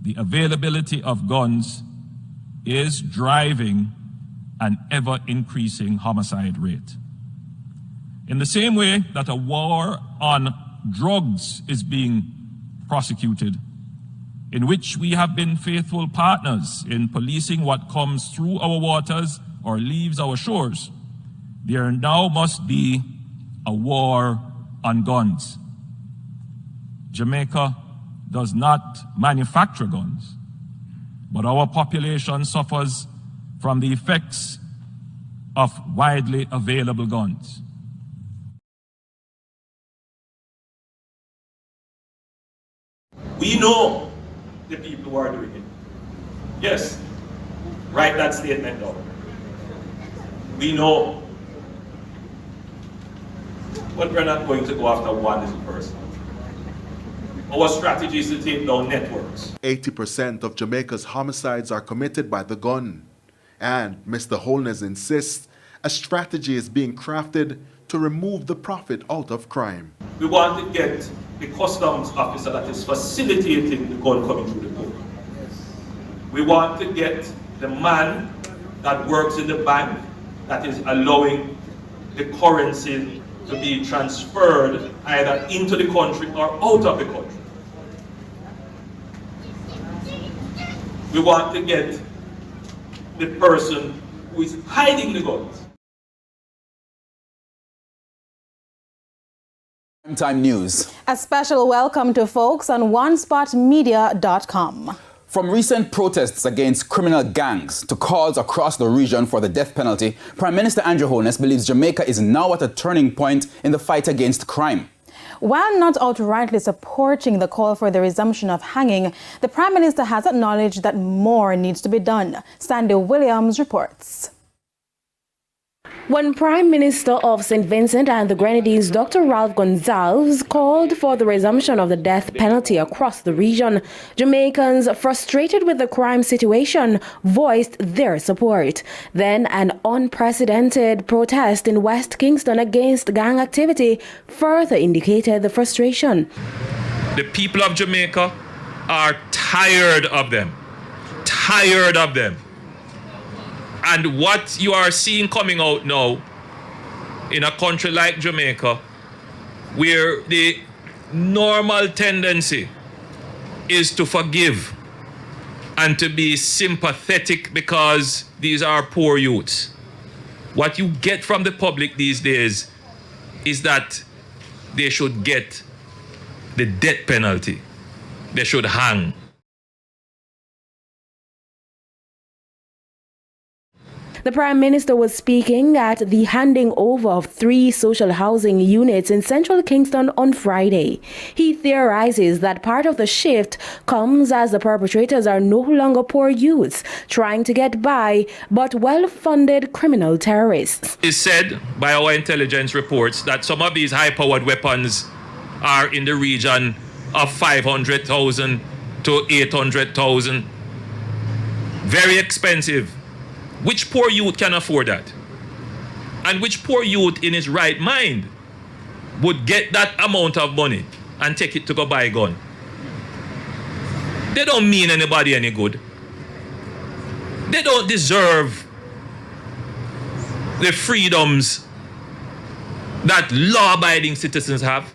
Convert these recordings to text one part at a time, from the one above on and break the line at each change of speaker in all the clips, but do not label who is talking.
the availability of guns is driving an ever-increasing homicide rate. In the same way that a war on drugs is being prosecuted, in which we have been faithful partners in policing what comes through our waters or leaves our shores, there now must be a war on guns. Jamaica does not manufacture guns, but our population suffers from the effects of widely available guns.
We know the people who are doing it. Yes, write that statement down. We know. But we're not going to go after one little person. Our strategy is to take down networks.
80% of Jamaica's homicides are committed by the gun. And Mr. Holness insists a strategy is being crafted to remove the profit out of crime.
We want to get the customs officer that is facilitating the gun coming through the port. We want to get the man that works in the bank that is allowing the currency to be transferred either into the country or out of the country. We want to get the person who is hiding the guns.
Time news.
A special welcome to folks on onespotmedia.com.
From recent protests against criminal gangs to calls across the region for the death penalty, Prime Minister Andrew Holness believes Jamaica is now at a turning point in the fight against crime.
While not outrightly supporting the call for the resumption of hanging, the Prime Minister has acknowledged that more needs to be done. Sandy Williams reports.
When Prime Minister of St. Vincent and the Grenadines Dr. Ralph Gonsalves called for the resumption of the death penalty across the region, Jamaicans frustrated with the crime situation voiced their support. Then an unprecedented protest in West Kingston against gang activity further indicated the frustration.
The people of Jamaica are tired of them. Tired of them. And what you are seeing coming out now in a country like Jamaica, where the normal tendency is to forgive and to be sympathetic because these are poor youths. What you get from the public these days is that they should get the death penalty. They should hang.
The Prime Minister was speaking at the handing over of 3 social housing units in central Kingston on Friday. He theorizes that part of the shift comes as the perpetrators are no longer poor youths trying to get by, but well-funded criminal terrorists.
It's said by our intelligence reports that some of these high-powered weapons are in the region of 500,000 to 800,000. Very expensive. Which poor youth can afford that? And which poor youth in his right mind would get that amount of money and take it to go buy a gun? They don't mean anybody any good. They don't deserve the freedoms that law-abiding citizens have.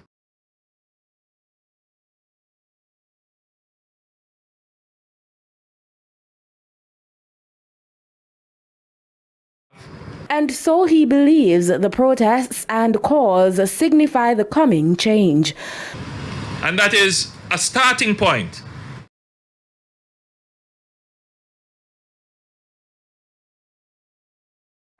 And so he believes the protests and calls signify the coming change.
And that is a starting point.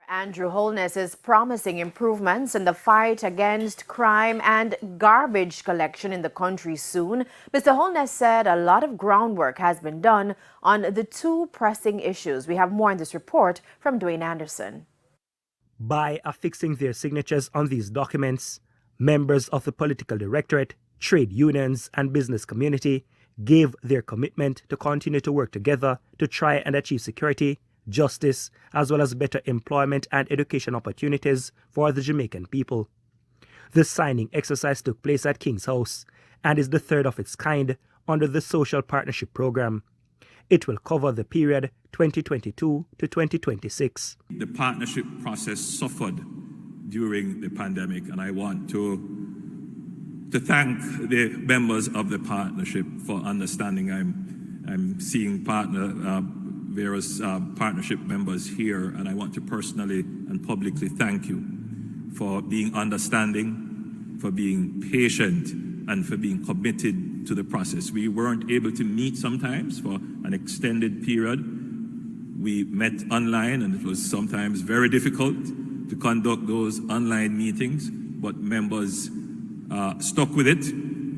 Andrew Holness is promising improvements in the fight against crime and garbage collection in the country soon. Mr. Holness said a lot of groundwork has been done on the 2 pressing issues. We have more in this report from Dwayne Anderson.
By affixing their signatures on these documents, members of the political directorate, trade unions and business community gave their commitment to continue to work together to try and achieve security, justice, as well as better employment and education opportunities for the Jamaican people. The signing exercise took place at King's House and is the 3rd of its kind under the Social Partnership Program. It will cover the period 2022 to 2026.
The partnership process suffered during the pandemic, and I want to thank the members of the partnership for understanding. I'm seeing various partnership members here, and I want to personally and publicly thank you for being understanding, for being patient, and for being committed to the process. We weren't able to meet sometimes for an extended period. We met online, and it was sometimes very difficult to conduct those online meetings, but members stuck with it,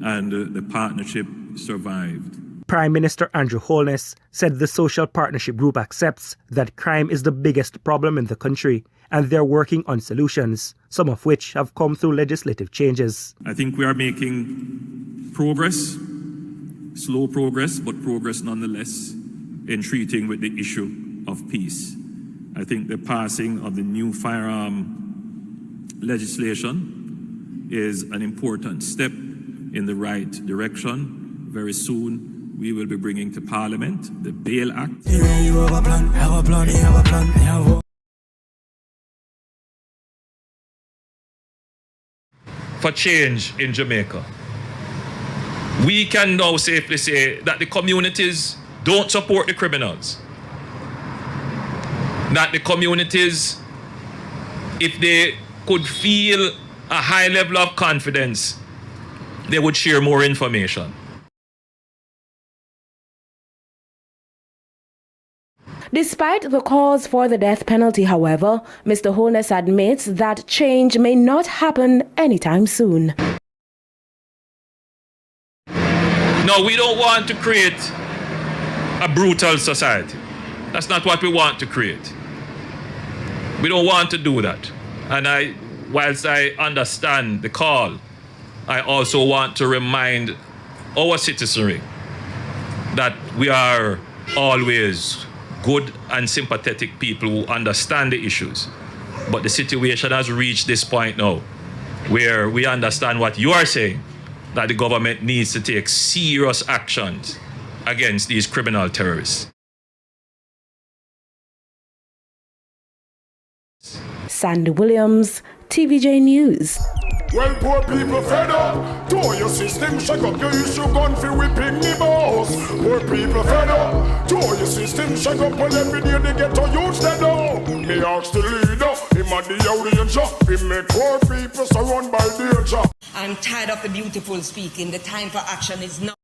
and the partnership survived.
Prime Minister Andrew Holness said the Social Partnership Group accepts that crime is the biggest problem in the country, and they're working on solutions, some of which have come through legislative changes.
I think we are making progress, slow progress, but progress nonetheless, in treating with the issue of peace. I think the passing of the new firearm legislation is an important step in the right direction. Very soon, we will be bringing to Parliament the Bail Act.
For change in Jamaica. We can now safely say that the communities don't support the criminals. That the communities, if they could feel a high level of confidence, they would share more information.
Despite the calls for the death penalty, however, Mr. Holness admits that change may not happen anytime soon.
No, we don't want to create a brutal society. That's not what we want to create. We don't want to do that. And whilst I understand the call, I also want to remind our citizenry that we are always good and sympathetic people who understand the issues. But the situation has reached this point now where we understand what you are saying, that the government needs to take serious actions against these criminal terrorists.
Sandy Williams, TVJ News.
Well, poor people fed up. To your system, shake up your issue gun for whipping me boss. Poor people fed up. To your system, shake up well every day they get to use them now. Me ask the leader, him and the audience, he make poor people surrounded by danger.
I'm tired of the beautiful speaking. The time for action is now.